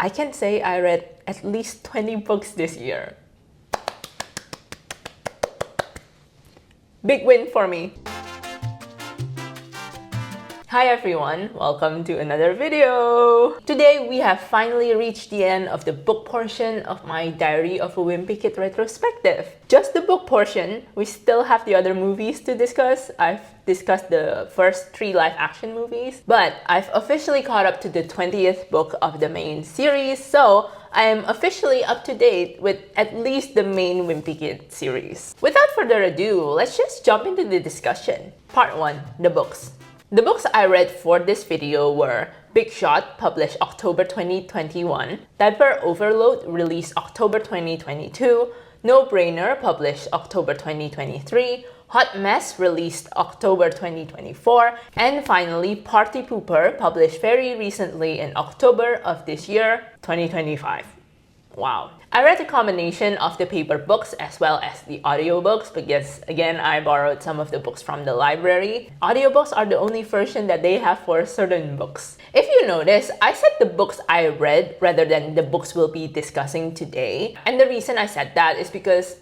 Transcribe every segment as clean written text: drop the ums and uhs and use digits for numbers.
I can say I read at least 20 books this year. Big win for me. Hi everyone, welcome to another video. Today we have finally reached the end of the book portion of my Diary of a Wimpy Kid retrospective. Just the book portion, we still have the other movies to discuss. I've discussed the first 3 live action movies, but I've officially caught up to the 20th book of the main series, so I am officially up to date with at least the main Wimpy Kid series. Without further ado, let's just jump into the discussion. Part 1, the books. The books I read for this video were Big Shot, published October 2021, Diaper Overload, released October 2022, No Brainer, published October 2023, Hot Mess, released October 2024, and finally Partypooper, published very recently in October of this year, 2025. Wow. I read a combination of the paper books as well as the audiobooks because, again, I borrowed some of the books from the library. Audiobooks are the only version that they have for certain books. If you notice, I said the books I read rather than the books we'll be discussing today. And the reason I said that is because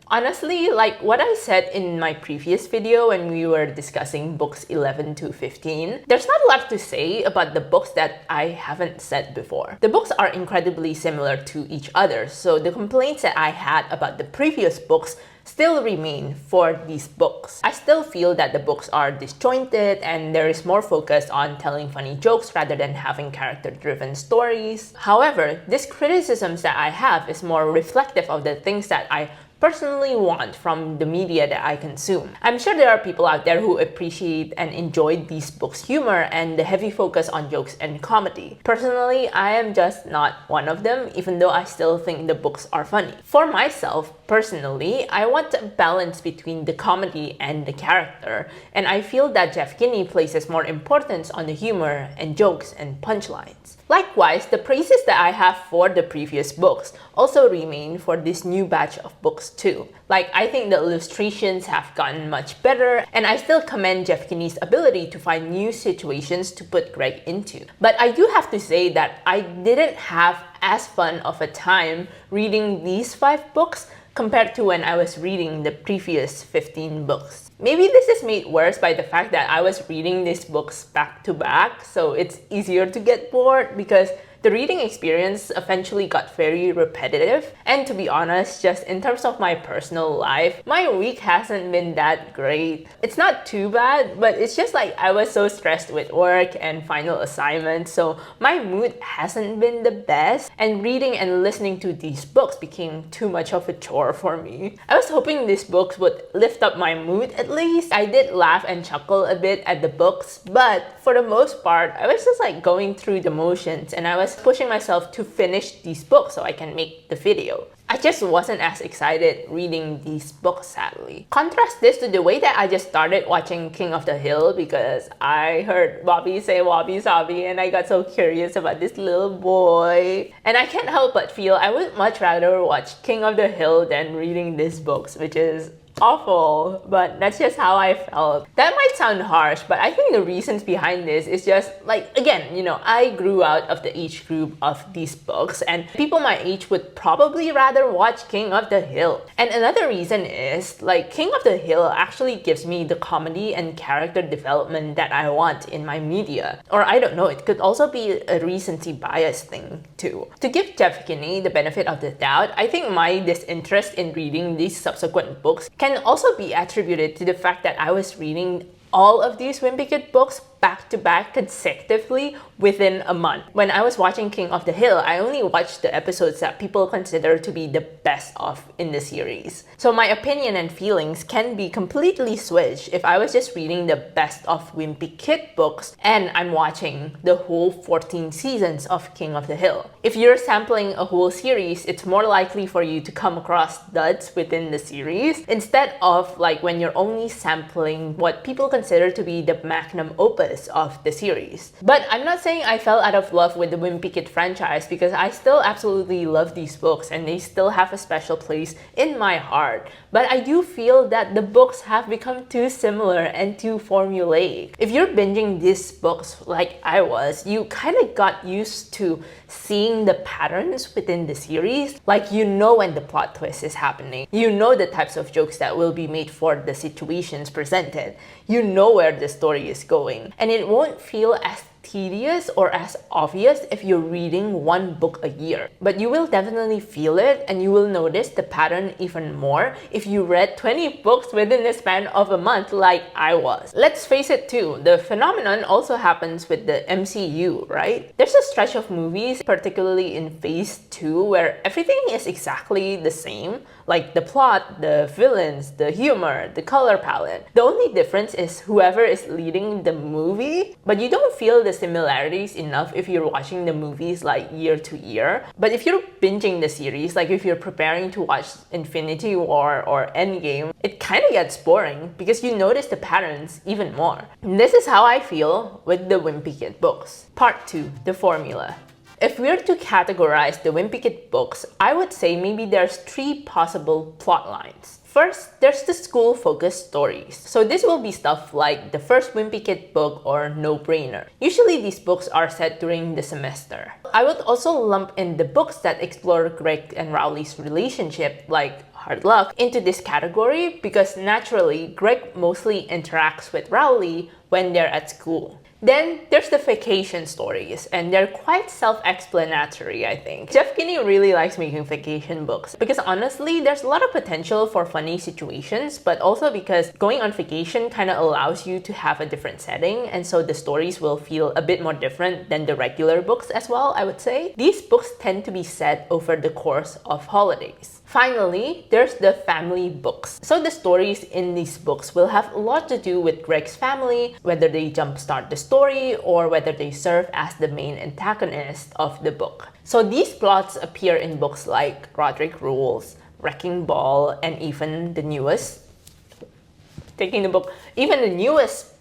honestly, like what I said in my previous video when we were discussing books 11 to 15, there's not a lot to say about the books that I haven't said before. The books are incredibly similar to each other, so the complaints that I had about the previous books still remain for these books. I still feel that the books are disjointed and there is more focus on telling funny jokes rather than having character-driven stories. However, these criticisms that I have is more reflective of the things that I personally want from the media that I consume. I'm sure there are people out there who appreciate and enjoy these books' humor and the heavy focus on jokes and comedy. Personally, I am just not one of them, even though I still think the books are funny. For myself, personally, I want a balance between the comedy and the character, and I feel that Jeff Kinney places more importance on the humor and jokes and punchlines. Likewise, the praises that I have for the previous books also remain for this new batch of books too. Like, I think the illustrations have gotten much better, and I still commend Jeff Kinney's ability to find new situations to put Greg into. But I do have to say that I didn't have as fun of a time reading these 5 books compared to when I was reading the previous 15 books. Maybe this is made worse by the fact that I was reading these books back to back, so it's easier to get bored because the reading experience eventually got very repetitive. And to be honest, just in terms of my personal life, my week hasn't been that great. It's not too bad, but it's just like I was so stressed with work and final assignments, so my mood hasn't been the best, and reading and listening to these books became too much of a chore for me. I was hoping these books would lift up my mood at least. I did laugh and chuckle a bit at the books, but for the most part, I was just like going through the motions and I was pushing myself to finish these books so I can make the video. I just wasn't as excited reading these books, sadly. Contrast this to the way that I just started watching King of the Hill because I heard Bobby say wabi sabi and I got so curious about this little boy. And I can't help but feel I would much rather watch King of the Hill than reading these books, which is awful, but that's just how I felt. That might sound harsh, but I think the reasons behind this is just like, again, you know, I grew out of the age group of these books and people my age would probably rather watch King of the Hill. And another reason is like King of the Hill actually gives me the comedy and character development that I want in my media. Or I don't know, it could also be a recency bias thing too. To give Jeff Kinney the benefit of the doubt, I think my disinterest in reading these subsequent books can also be attributed to the fact that I was reading all of these Wimpy Kid books back to back consecutively within a month. When I was watching King of the Hill, I only watched the episodes that people consider to be the best of in the series. So my opinion and feelings can be completely switched if I was just reading the best of Wimpy Kid books and I'm watching the whole 14 seasons of King of the Hill. If you're sampling a whole series, it's more likely for you to come across duds within the series instead of like when you're only sampling what people consider to be the magnum opus purpose of the series. But I'm not saying I fell out of love with the Wimpy Kid franchise, because I still absolutely love these books and they still have a special place in my heart. But I do feel that the books have become too similar and too formulaic. If you're binging these books like I was, you kind of got used to seeing the patterns within the series. Like, you know when the plot twist is happening. You know the types of jokes that will be made for the situations presented. You know where the story is going. And it won't feel as tedious or as obvious if you're reading one book a year. But you will definitely feel it, and you will notice the pattern even more if you read 20 books within the span of a month like I was. Let's face it too, the phenomenon also happens with the MCU, right? There's a stretch of movies, particularly in phase 2, where everything is exactly the same. Like the plot, the villains, the humor, the color palette. The only difference is whoever is leading the movie, but you don't feel the similarities enough if you're watching the movies like year to year. But if you're binging the series, like if you're preparing to watch Infinity War or Endgame, it kind of gets boring because you notice the patterns even more. And this is how I feel with the Wimpy Kid books. Part 2, the formula. If we were to categorize the Wimpy Kid books, I would say maybe there's 3 possible plot lines. First, there's the school-focused stories. So this will be stuff like the first Wimpy Kid book or No Brainer. Usually these books are set during the semester. I would also lump in the books that explore Greg and Rowley's relationship, like Hard Luck, into this category because naturally Greg mostly interacts with Rowley when they're at school. Then there's the vacation stories, and they're quite self-explanatory, I think. Jeff Kinney really likes making vacation books because honestly, there's a lot of potential for funny situations, but also because going on vacation kind of allows you to have a different setting, and so the stories will feel a bit more different than the regular books as well, I would say. These books tend to be set over the course of holidays. Finally, there's the family books. So the stories in these books will have a lot to do with Greg's family, whether they jumpstart the story or whether they serve as the main antagonist of the book. So these plots appear in books like Rodrick Rules, Wrecking Ball, and even the newest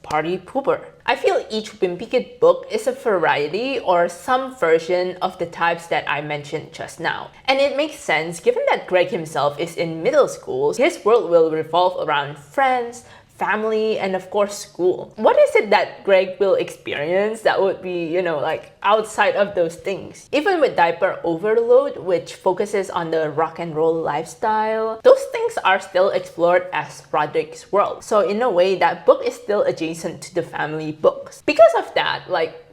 Partypooper. I feel each Wimpy Kid book is a variety or some version of the types that I mentioned just now. And it makes sense given that Greg himself is in middle school. His world will revolve around friends, family, and of course school. What is it that Greg will experience that would be, like outside of those things? Even with Diaper Overload, which focuses on the rock and roll lifestyle, those things are still explored as Rodrick's world. So in a way, that book is still adjacent to the family books. Because of that,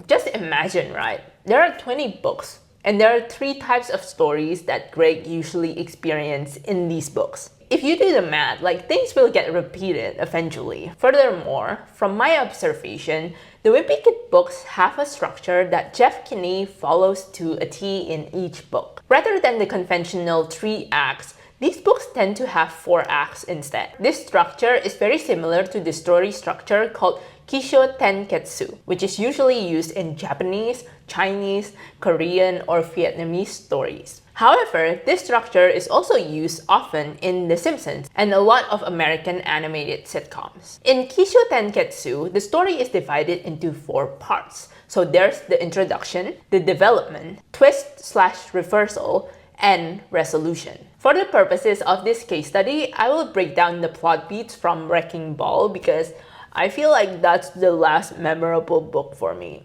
just imagine, right? There are 20 books, and there are 3 types of stories that Greg usually experiences in these books. If you do the math, things will get repeated eventually. Furthermore, from my observation, the Wimpy Kid books have a structure that Jeff Kinney follows to a T in each book. Rather than the conventional 3 acts, these books tend to have 4 acts instead. This structure is very similar to the story structure called kishotenketsu, which is usually used in Japanese, Chinese, Korean, or Vietnamese stories. However, this structure is also used often in The Simpsons and a lot of American animated sitcoms. In kishotenketsu, the story is divided into 4 parts. So there's the introduction, the development, twist/reversal, and resolution. For the purposes of this case study, I will break down the plot beats from Wrecking Ball because I feel like that's the last memorable book for me.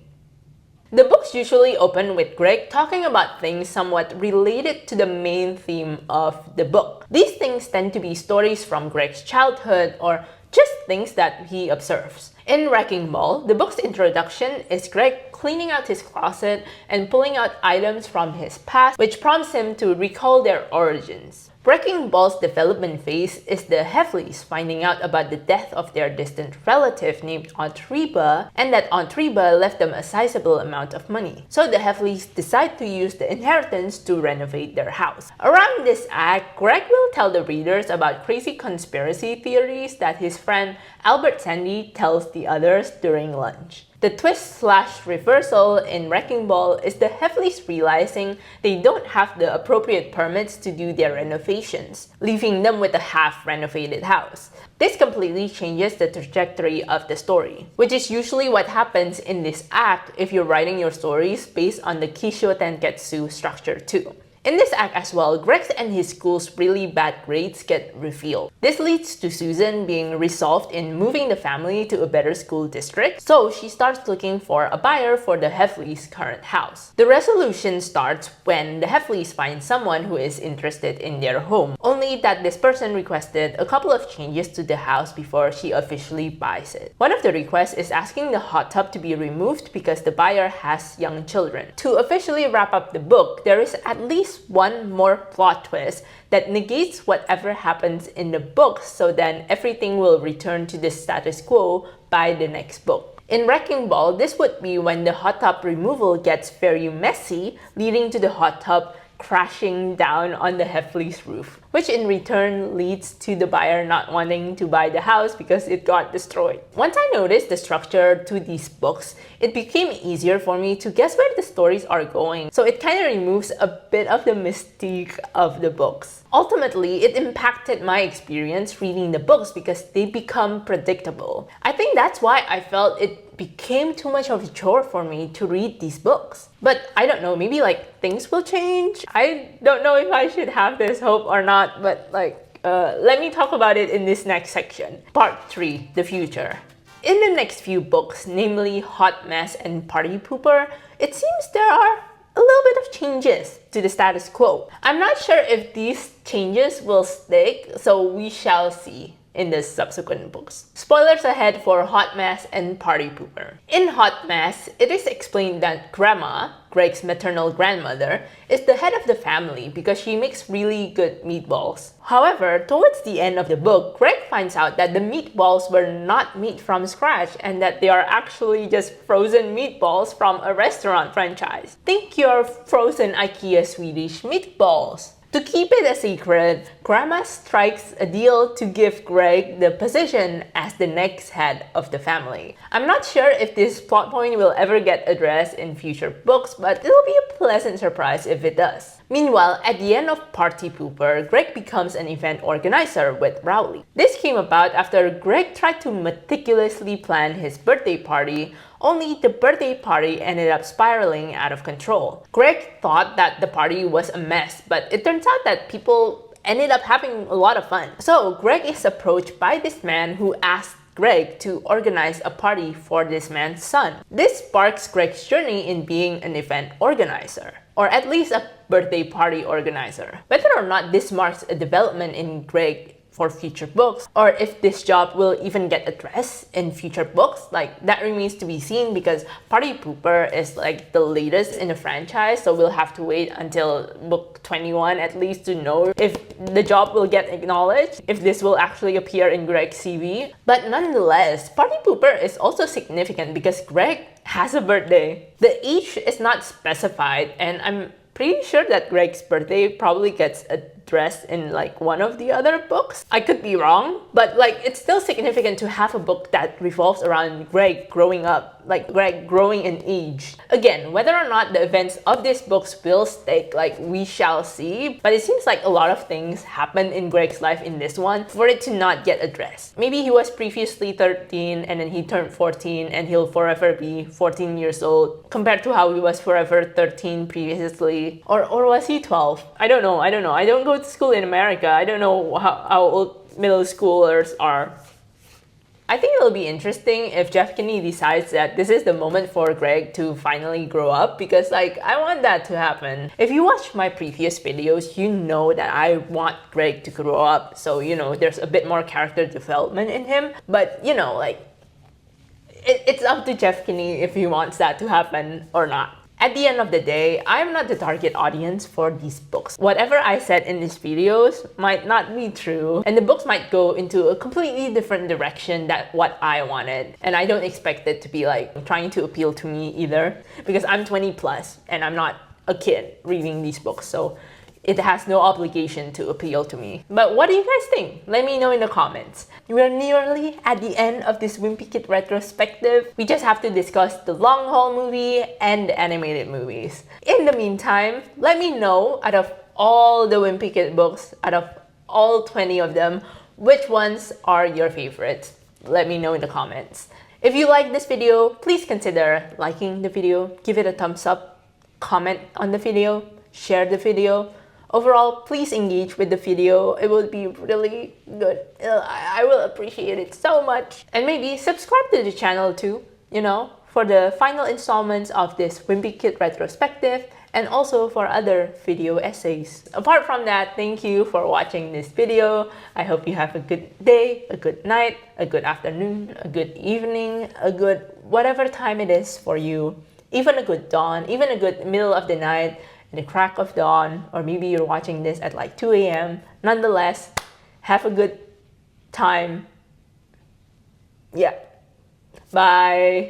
The books usually open with Greg talking about things somewhat related to the main theme of the book. These things tend to be stories from Greg's childhood or just things that he observes. In Wrecking Ball, the book's introduction is Greg cleaning out his closet and pulling out items from his past, which prompts him to recall their origins. Wrecking Ball's development phase is the Heffleys finding out about the death of their distant relative named Aunt Reba, and that Aunt Reba left them a sizable amount of money. So the Heffleys decide to use the inheritance to renovate their house. Around this act, Greg will tell the readers about crazy conspiracy theories that his friend Albert Sandy tells the others during lunch. The twist/reversal in Wrecking Ball is the Heffleys realizing they don't have the appropriate permits to do their renovations, leaving them with a half-renovated house. This completely changes the trajectory of the story, which is usually what happens in this act if you're writing your stories based on the kishotenketsu structure too. In this act as well, Greg's and his school's really bad grades get revealed. This leads to Susan being resolved in moving the family to a better school district, so she starts looking for a buyer for the Heffleys' current house. The resolution starts when the Heffleys find someone who is interested in their home, only that this person requested a couple of changes to the house before she officially buys it. One of the requests is asking the hot tub to be removed because the buyer has young children. To officially wrap up the book, there is at least one more plot twist that negates whatever happens in the book, so then everything will return to the status quo by the next book. In Wrecking Ball, this would be when the hot tub removal gets very messy, leading to the hot tub crashing down on the Heffley's roof, which in return leads to the buyer not wanting to buy the house because it got destroyed. Once I noticed the structure to these books, it became easier for me to guess where the stories are going, so it kind of removes a bit of the mystique of the books. Ultimately, it impacted my experience reading the books because they become predictable. I think that's why I felt it became too much of a chore for me to read these books. But I don't know, maybe like things will change. I don't know if I should have this hope or not, but let me talk about it in this next section. Part 3, the future. In the next few books, namely Hot Mess and Partypooper, it seems there are a little bit of changes to the status quo. I'm not sure if these changes will stick, so we shall see in the subsequent books. Spoilers ahead for Hot Mess and Partypooper. In Hot Mess, it is explained that Grandma, Greg's maternal grandmother, is the head of the family because she makes really good meatballs. However, towards the end of the book, Greg finds out that the meatballs were not made from scratch and that they are actually just frozen meatballs from a restaurant franchise. Think your frozen IKEA Swedish meatballs. To keep it a secret, Grandma strikes a deal to give Greg the position as the next head of the family. I'm not sure if this plot point will ever get addressed in future books, but it'll be a pleasant surprise if it does. Meanwhile, at the end of Partypooper, Greg becomes an event organizer with Rowley. This came about after Greg tried to meticulously plan his birthday party, only the birthday party ended up spiraling out of control. Greg thought that the party was a mess, but it turns out that people ended up having a lot of fun. So Greg is approached by this man who asked Greg to organize a party for this man's son. This sparks Greg's journey in being an event organizer, or at least a birthday party organizer. Whether or not this marks a development in Greg for future books, or if this job will even get addressed in future books, that remains to be seen because Partypooper is the latest in the franchise, so we'll have to wait until book 21 at least to know if the job will get acknowledged, if this will actually appear in Greg's CV. But nonetheless, Partypooper is also significant because Greg has a birthday. The age is not specified, and I'm pretty sure that Greg's birthday probably gets addressed in one of the other books. I could be wrong, but it's still significant to have a book that revolves around Greg growing up, Greg growing in age. Again, whether or not the events of these books will stick, we shall see, but it seems like a lot of things happened in Greg's life in this one for it to not get addressed. Maybe he was previously 13 and then he turned 14 and he'll forever be 14 years old compared to how he was forever 13 previously. Or was he 12? I don't know. I don't go to school in America. I don't know how old middle schoolers are. I think it'll be interesting if Jeff Kinney decides that this is the moment for Greg to finally grow up, because I want that to happen. If you watch my previous videos, you know that I want Greg to grow up, so there's a bit more character development in him, but it's up to Jeff Kinney if he wants that to happen or not. At the end of the day, I'm not the target audience for these books. Whatever I said in these videos might not be true, and the books might go into a completely different direction than what I wanted. And I don't expect it to be trying to appeal to me either, because I'm 20 plus and I'm not a kid reading these books. So It has no obligation to appeal to me. But what do you guys think? Let me know in the comments. We are nearly at the end of this Wimpy Kid retrospective. We just have to discuss the long haul movie and the animated movies. In the meantime, let me know, out of all the Wimpy Kid books, out of all 20 of them, which ones are your favorites. Let me know in the comments. If you like this video, please consider liking the video, give it a thumbs up, comment on the video, share the video. Overall, please engage with the video. It will be really good. I will appreciate it so much. And maybe subscribe to the channel too, you know, for the final installments of this Wimpy Kid retrospective and also for other video essays. Apart from that, thank you for watching this video. I hope you have a good day, a good night, a good afternoon, a good evening, a good whatever time it is for you. Even a good dawn, even a good middle of the night, in the crack of dawn, or maybe you're watching this at like 2 a.m. Nonetheless, have a good time. Yeah. Bye.